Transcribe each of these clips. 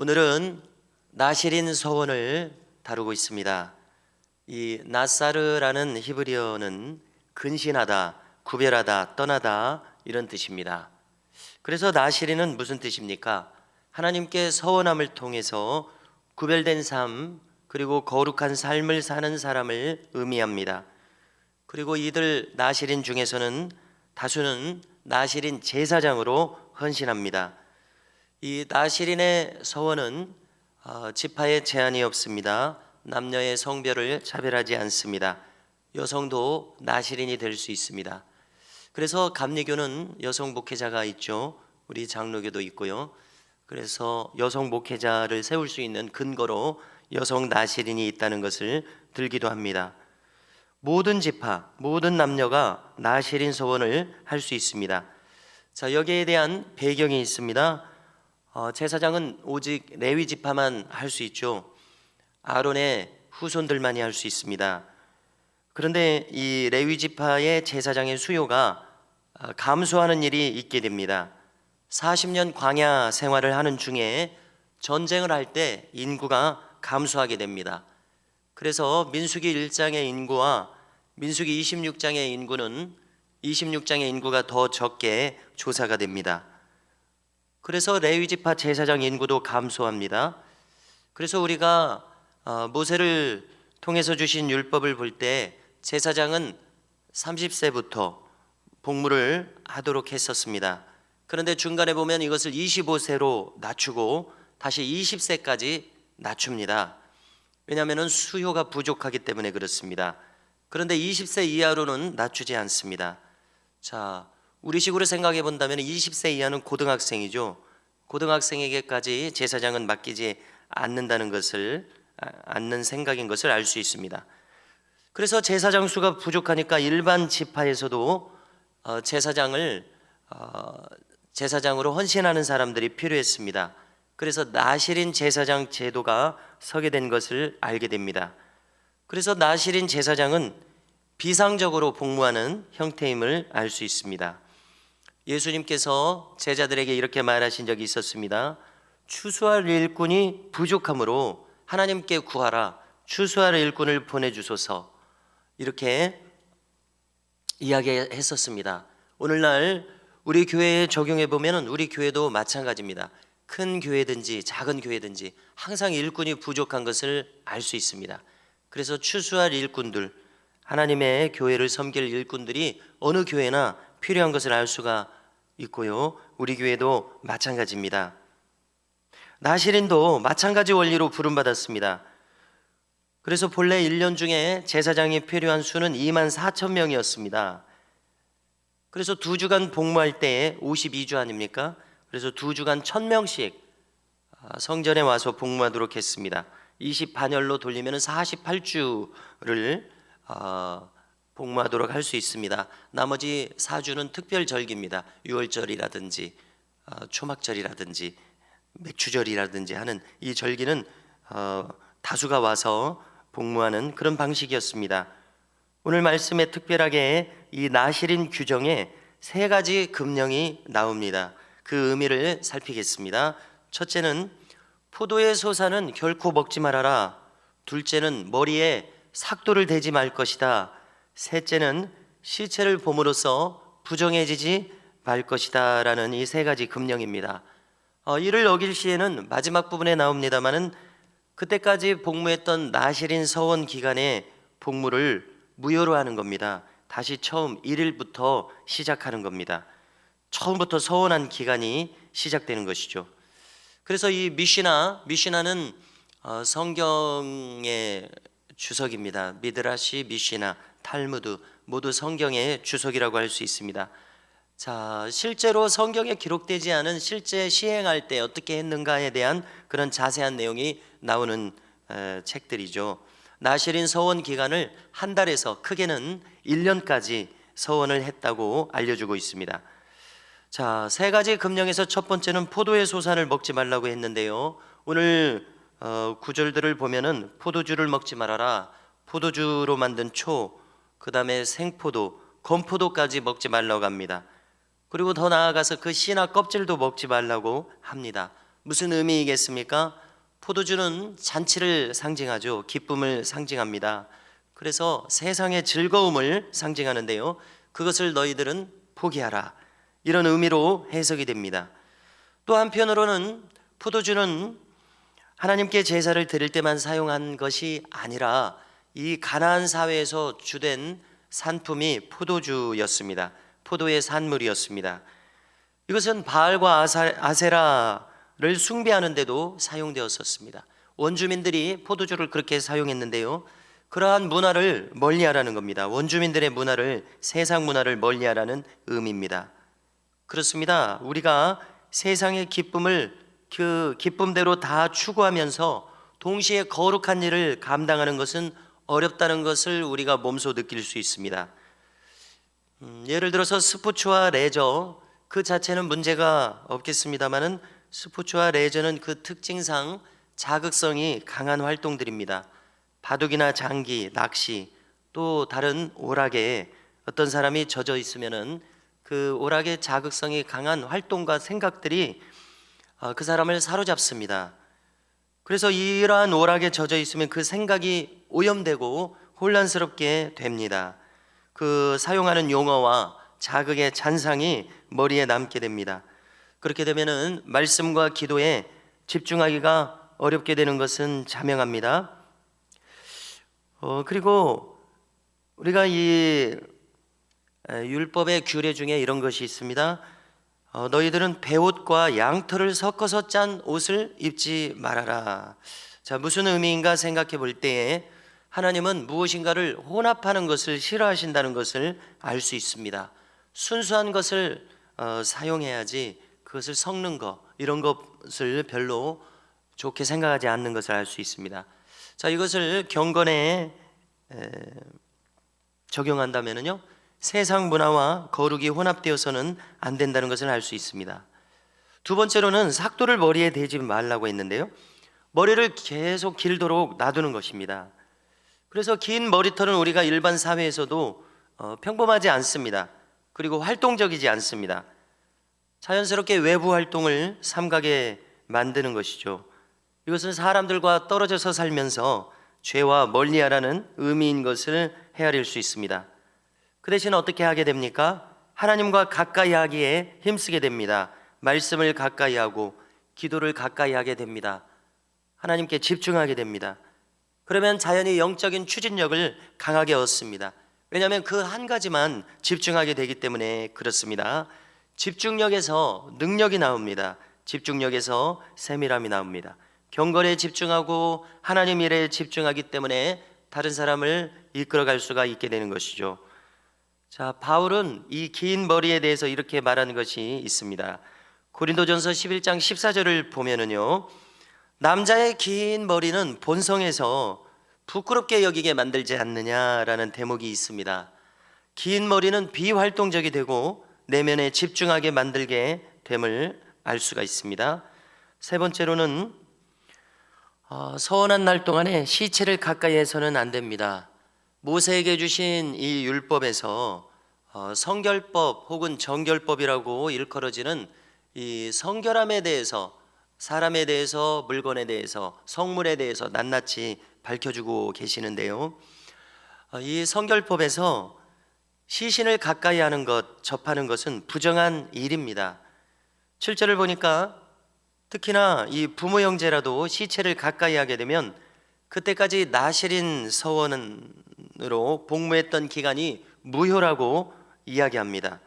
오늘은 나실인 서원을 다루고 있습니다. 이 나사르라는 히브리어는 근신하다, 구별하다, 떠나다 이런 뜻입니다. 그래서 나실인은 무슨 뜻입니까? 하나님께 서원함을 통해서 구별된 삶 그리고 거룩한 삶을 사는 사람을 의미합니다. 그리고 이들 나실인 중에서는 다수는 나실인 제사장으로 헌신합니다. 이 나실인의 서원은 지파에 제한이 없습니다. 남녀의 성별을 차별하지 않습니다. 여성도 나실인이 될 수 있습니다. 그래서 감리교는 여성 목회자가 있죠. 우리 장로교도 있고요. 그래서 여성 목회자를 세울 수 있는 근거로 여성 나실인이 있다는 것을 들기도 합니다. 모든 지파, 모든 남녀가 나실인 서원을 할 수 있습니다. 자, 여기에 대한 배경이 있습니다. 제사장은 오직 레위 지파만 할 수 있죠. 아론의 후손들만이 할 수 있습니다. 그런데 이 레위 지파의 제사장의 수요가 감소하는 일이 있게 됩니다. 40년 광야 생활을 하는 중에 전쟁을 할 때 인구가 감소하게 됩니다. 그래서 민수기 1장의 인구와 민수기 26장의 인구는 26장의 인구가 더 적게 조사가 됩니다. 그래서 레위지파 제사장 인구도 감소합니다. 그래서 우리가 모세를 통해서 주신 율법을 볼 때 제사장은 30세부터 복무를 하도록 했었습니다. 그런데 중간에 보면 이것을 25세로 낮추고 다시 20세까지 낮춥니다. 왜냐하면 수요가 부족하기 때문에 그렇습니다. 그런데 20세 이하로는 낮추지 않습니다. 자, 우리식으로 생각해 본다면 20세 이하는 고등학생이죠. 고등학생에게까지 제사장은 맡기지 않는다는 것을 않는 생각인 것을 알 수 있습니다. 그래서 제사장 수가 부족하니까 일반 지파에서도 제사장으로 헌신하는 사람들이 필요했습니다. 그래서 나실인 제사장 제도가 서게 된 것을 알게 됩니다. 그래서 나실인 제사장은 비상적으로 복무하는 형태임을 알 수 있습니다. 예수님께서 제자들에게 이렇게 말하신 적이 있었습니다. 추수할 일꾼이 부족하므로 하나님께 구하라. 추수할 일꾼을 보내주소서. 이렇게 이야기했었습니다. 오늘날 우리 교회에 적용해 보면 우리 교회도 마찬가지입니다. 큰 교회든지 작은 교회든지 항상 일꾼이 부족한 것을 알 수 있습니다. 그래서 추수할 일꾼들, 하나님의 교회를 섬길 일꾼들이 어느 교회나 필요한 것을 알 수가 있고요. 우리 교회도 마찬가지입니다. 나실인도 마찬가지 원리로 부름받았습니다. 그래서 본래 1년 중에 제사장이 필요한 수는 24,000명이었습니다. 그래서 2주간 복무할 때에 52주 아닙니까? 그래서 2주간 1,000명씩 성전에 와서 복무하도록 했습니다. 20반열로 돌리면 48주를 복무하도록 할 수 있습니다. 나머지 4주는 특별 절기입니다. 유월절이라든지 초막절이라든지 맥추절이라든지 하는 이 절기는 다수가 와서 복무하는 그런 방식이었습니다. 오늘 말씀에 특별하게 이 나실인 규정에 3가지 금령이 나옵니다. 그 의미를 살피겠습니다. 첫째는 포도의 소사는 결코 먹지 말아라. 둘째는 머리에 삭도를 대지 말 것이다. 셋째는 시체를 봄으로써 부정해지지 말 것이다 라는 이 3가지 금령입니다. 이를 어길 시에는 마지막 부분에 나옵니다마는 그때까지 복무했던 나실인 서원 기간에 복무를 무효로 하는 겁니다. 다시 처음 1일부터 시작하는 겁니다. 처음부터 서원한 기간이 시작되는 것이죠. 그래서 이 미시나는 성경의 주석입니다. 미드라시, 미시나, 탈무드 모두 성경의 주석이라고 할 수 있습니다. 자, 실제로 성경에 기록되지 않은 실제 시행할 때 어떻게 했는가에 대한 그런 자세한 내용이 나오는 책들이죠. 나실인 서원 기간을 한 달에서 크게는 1년까지 서원을 했다고 알려주고 있습니다. 자, 3가지 금령에서 첫 번째는 포도의 소산을 먹지 말라고 했는데요. 오늘 구절들을 보면은 포도주를 먹지 말아라, 포도주로 만든 초, 그 다음에 생포도, 건포도까지 먹지 말라고 합니다. 그리고 더 나아가서 그 씨나 껍질도 먹지 말라고 합니다. 무슨 의미이겠습니까? 포도주는 잔치를 상징하죠. 기쁨을 상징합니다. 그래서 세상의 즐거움을 상징하는데요, 그것을 너희들은 포기하라, 이런 의미로 해석이 됩니다. 또 한편으로는 포도주는 하나님께 제사를 드릴 때만 사용한 것이 아니라 이 가나안 사회에서 주된 산품이 포도주였습니다. 포도의 산물이었습니다. 이것은 바알과 아세라를 숭배하는 데도 사용되었었습니다. 원주민들이 포도주를 그렇게 사용했는데요, 그러한 문화를 멀리하라는 겁니다. 원주민들의 문화를, 세상 문화를 멀리하라는 의미입니다. 그렇습니다. 우리가 세상의 기쁨을 그 기쁨대로 다 추구하면서 동시에 거룩한 일을 감당하는 것은 어렵다는 것을 우리가 몸소 느낄 수 있습니다. 예를 들어서 스포츠와 레저 그 자체는 문제가 없겠습니다만은 스포츠와 레저는 그 특징상 자극성이 강한 활동들입니다. 바둑이나 장기, 낚시, 또 다른 오락에 어떤 사람이 젖어 있으면은 그 오락의 자극성이 강한 활동과 생각들이 그 사람을 사로잡습니다. 그래서 이러한 오락에 젖어 있으면 그 생각이 오염되고 혼란스럽게 됩니다. 그 사용하는 용어와 자극의 잔상이 머리에 남게 됩니다. 그렇게 되면은 말씀과 기도에 집중하기가 어렵게 되는 것은 자명합니다. 그리고 우리가 이 율법의 규례 중에 이런 것이 있습니다. 너희들은 베옷과 양털을 섞어서 짠 옷을 입지 말아라. 자, 무슨 의미인가 생각해 볼 때에 하나님은 무엇인가를 혼합하는 것을 싫어하신다는 것을 알 수 있습니다. 순수한 것을 사용해야지 그것을 섞는 것, 이런 것을 별로 좋게 생각하지 않는 것을 알 수 있습니다. 자, 이것을 경건에 적용한다면요, 세상 문화와 거룩이 혼합되어서는 안 된다는 것을 알 수 있습니다. 두 번째로는 삭도를 머리에 대지 말라고 했는데요, 머리를 계속 길도록 놔두는 것입니다. 그래서 긴 머리털은 우리가 일반 사회에서도 평범하지 않습니다. 그리고 활동적이지 않습니다. 자연스럽게 외부 활동을 삼가게 만드는 것이죠. 이것은 사람들과 떨어져서 살면서 죄와 멀리하라는 의미인 것을 헤아릴 수 있습니다. 그 대신 어떻게 하게 됩니까? 하나님과 가까이 하기에 힘쓰게 됩니다. 말씀을 가까이 하고 기도를 가까이 하게 됩니다. 하나님께 집중하게 됩니다. 그러면 자연히 영적인 추진력을 강하게 얻습니다. 왜냐하면 그 한 가지만 집중하게 되기 때문에 그렇습니다. 집중력에서 능력이 나옵니다. 집중력에서 세밀함이 나옵니다. 경건에 집중하고 하나님 일에 집중하기 때문에 다른 사람을 이끌어갈 수가 있게 되는 것이죠. 자, 바울은 이 긴 머리에 대해서 이렇게 말하는 것이 있습니다. 고린도전서 11장 14절을 보면은요, 남자의 긴 머리는 본성에서 부끄럽게 여기게 만들지 않느냐라는 대목이 있습니다. 긴 머리는 비활동적이 되고 내면에 집중하게 만들게 됨을 알 수가 있습니다. 세 번째로는 서원한 날 동안에 시체를 가까이 해서는 안 됩니다. 모세에게 주신 이 율법에서 성결법 혹은 정결법이라고 일컬어지는 이 성결함에 대해서, 사람에 대해서, 물건에 대해서, 성물에 대해서 낱낱이 밝혀주고 계시는데요, 이 성결법에서 시신을 가까이 하는 것, 접하는 것은 부정한 일입니다. 7절을 보니까 특히나 이 부모 형제라도 시체를 가까이 하게 되면 그때까지 나실인 서원으로 복무했던 기간이 무효라고 이야기합니다.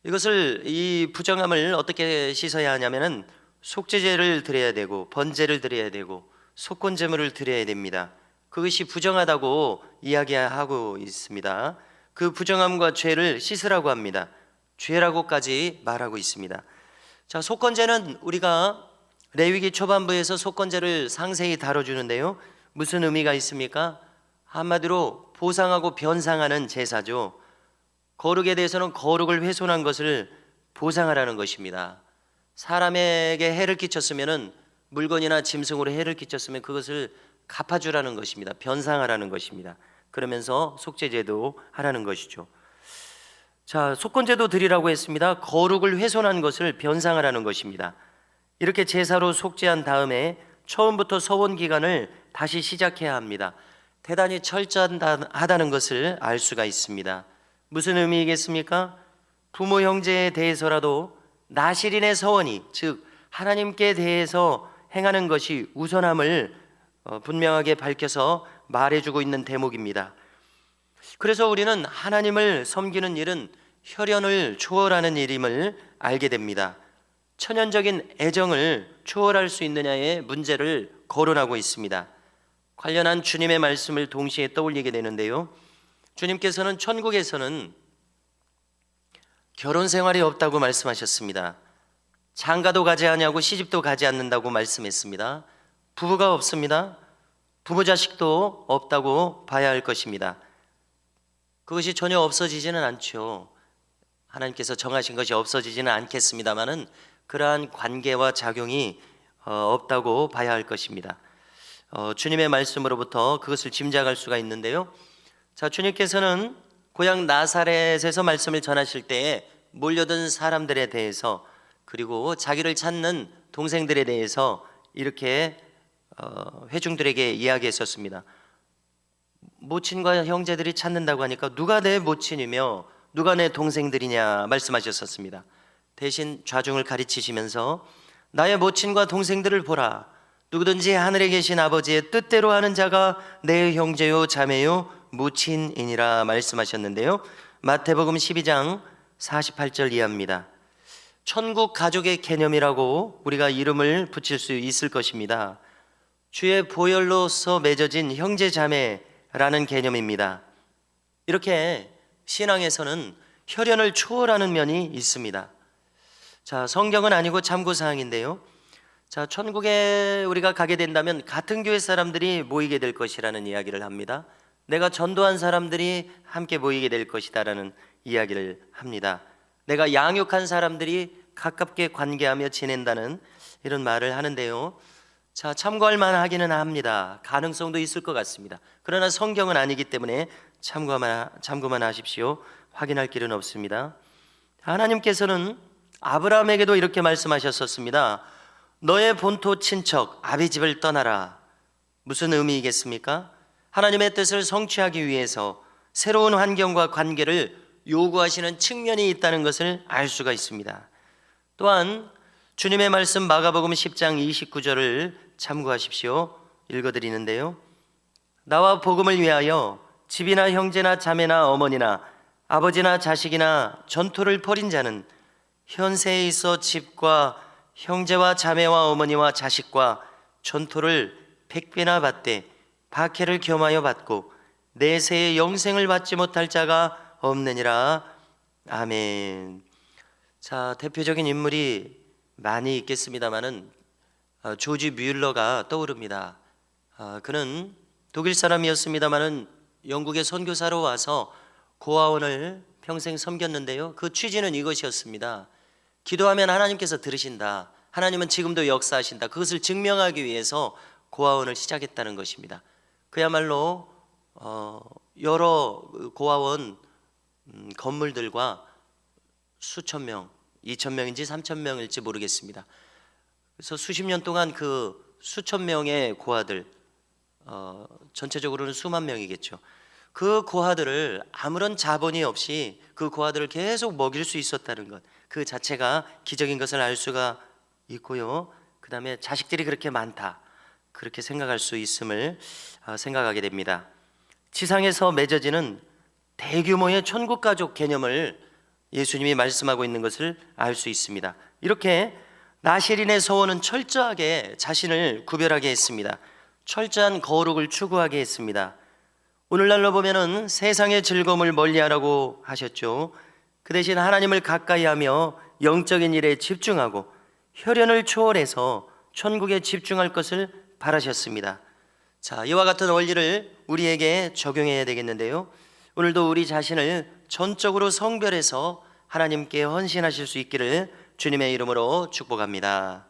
이 부정함을 어떻게 씻어야 하냐면은 속죄제를 드려야 되고 번제를 드려야 되고 속건제물을 드려야 됩니다. 그것이 부정하다고 이야기하고 있습니다. 그 부정함과 죄를 씻으라고 합니다. 죄라고까지 말하고 있습니다. 자, 속건제는 우리가 레위기 초반부에서 속건제를 상세히 다뤄주는데요, 무슨 의미가 있습니까? 한마디로 보상하고 변상하는 제사죠. 거룩에 대해서는 거룩을 훼손한 것을 보상하라는 것입니다. 사람에게 해를 끼쳤으면, 물건이나 짐승으로 해를 끼쳤으면 그것을 갚아주라는 것입니다. 변상하라는 것입니다. 그러면서 속죄제도 하라는 것이죠. 자, 속건제도 드리라고 했습니다. 거룩을 훼손한 것을 변상하라는 것입니다. 이렇게 제사로 속죄한 다음에 처음부터 서원 기간을 다시 시작해야 합니다. 대단히 철저하다는 것을 알 수가 있습니다. 무슨 의미이겠습니까? 부모 형제에 대해서라도 나실인의 서원이, 즉 하나님께 대해서 행하는 것이 우선함을 분명하게 밝혀서 말해주고 있는 대목입니다. 그래서 우리는 하나님을 섬기는 일은 혈연을 초월하는 일임을 알게 됩니다. 천연적인 애정을 초월할 수 있느냐의 문제를 거론하고 있습니다. 관련한 주님의 말씀을 동시에 떠올리게 되는데요, 주님께서는 천국에서는 결혼 생활이 없다고 말씀하셨습니다. 장가도 가지 아니하고 시집도 가지 않는다고 말씀했습니다. 부부가 없습니다. 부모 자식도 없다고 봐야 할 것입니다. 그것이 전혀 없어지지는 않죠. 하나님께서 정하신 것이 없어지지는 않겠습니다만은 그러한 관계와 작용이 없다고 봐야 할 것입니다. 주님의 말씀으로부터 그것을 짐작할 수가 있는데요, 자, 주님께서는 고향 나사렛에서 말씀을 전하실 때에 몰려든 사람들에 대해서, 그리고 자기를 찾는 동생들에 대해서 이렇게 회중들에게 이야기했었습니다. 모친과 형제들이 찾는다고 하니까 누가 내 모친이며 누가 내 동생들이냐 말씀하셨었습니다. 대신 좌중을 가르치시면서 나의 모친과 동생들을 보라. 누구든지 하늘에 계신 아버지의 뜻대로 하는 자가 내 형제요 자매요 모친이니라 말씀하셨는데요, 마태복음 12장 48절 이하입니다. 천국 가족의 개념이라고 우리가 이름을 붙일 수 있을 것입니다. 주의 보혈로서 맺어진 형제 자매라는 개념입니다. 이렇게 신앙에서는 혈연을 초월하는 면이 있습니다. 자, 성경은 아니고 참고사항인데요, 자, 천국에 우리가 가게 된다면 같은 교회 사람들이 모이게 될 것이라는 이야기를 합니다. 내가 전도한 사람들이 함께 모이게 될 것이다라는 이야기를 합니다. 내가 양육한 사람들이 가깝게 관계하며 지낸다는 이런 말을 하는데요, 자, 참고할 만하기는 합니다. 가능성도 있을 것 같습니다. 그러나 성경은 아니기 때문에 참고만 하십시오. 확인할 길은 없습니다. 하나님께서는 아브라함에게도 이렇게 말씀하셨었습니다. 너의 본토 친척 아비 집을 떠나라. 무슨 의미이겠습니까? 하나님의 뜻을 성취하기 위해서 새로운 환경과 관계를 요구하시는 측면이 있다는 것을 알 수가 있습니다. 또한 주님의 말씀 마가복음 10장 29절을 참고하십시오. 읽어드리는데요, 나와 복음을 위하여 집이나 형제나 자매나 어머니나 아버지나 자식이나 전토를 벌인 자는 현세에 있어 집과 형제와 자매와 어머니와 자식과 전토를 100배나 받되 박해를 겸하여 받고 내세의 영생을 받지 못할 자가 없느니라. 아멘. 자, 대표적인 인물이 많이 있겠습니다마는 조지 뮬러가 떠오릅니다. 그는 독일 사람이었습니다마는 영국의 선교사로 와서 고아원을 평생 섬겼는데요, 그 취지는 이것이었습니다. 기도하면 하나님께서 들으신다. 하나님은 지금도 역사하신다. 그것을 증명하기 위해서 고아원을 시작했다는 것입니다. 그야말로 여러 고아원 건물들과 수천 명, 2,000명인지 3,000명일지 모르겠습니다. 그래서 수십 년 동안 그 수천 명의 고아들, 전체적으로는 수만 명이겠죠. 그 고아들을 아무런 자본이 없이 그 고아들을 계속 먹일 수 있었다는 것, 그 자체가 기적인 것을 알 수가 있고요, 그 다음에 자식들이 그렇게 많다, 그렇게 생각할 수 있음을 생각하게 됩니다. 지상에서 맺어지는 대규모의 천국가족 개념을 예수님이 말씀하고 있는 것을 알 수 있습니다. 이렇게 나실인의 서원은 철저하게 자신을 구별하게 했습니다. 철저한 거룩을 추구하게 했습니다. 오늘날로 보면은 세상의 즐거움을 멀리하라고 하셨죠. 그 대신 하나님을 가까이하며 영적인 일에 집중하고 혈연을 초월해서 천국에 집중할 것을 바라셨습니다. 자, 이와 같은 원리를 우리에게 적용해야 되겠는데요, 오늘도 우리 자신을 전적으로 성별해서 하나님께 헌신하실 수 있기를 주님의 이름으로 축복합니다.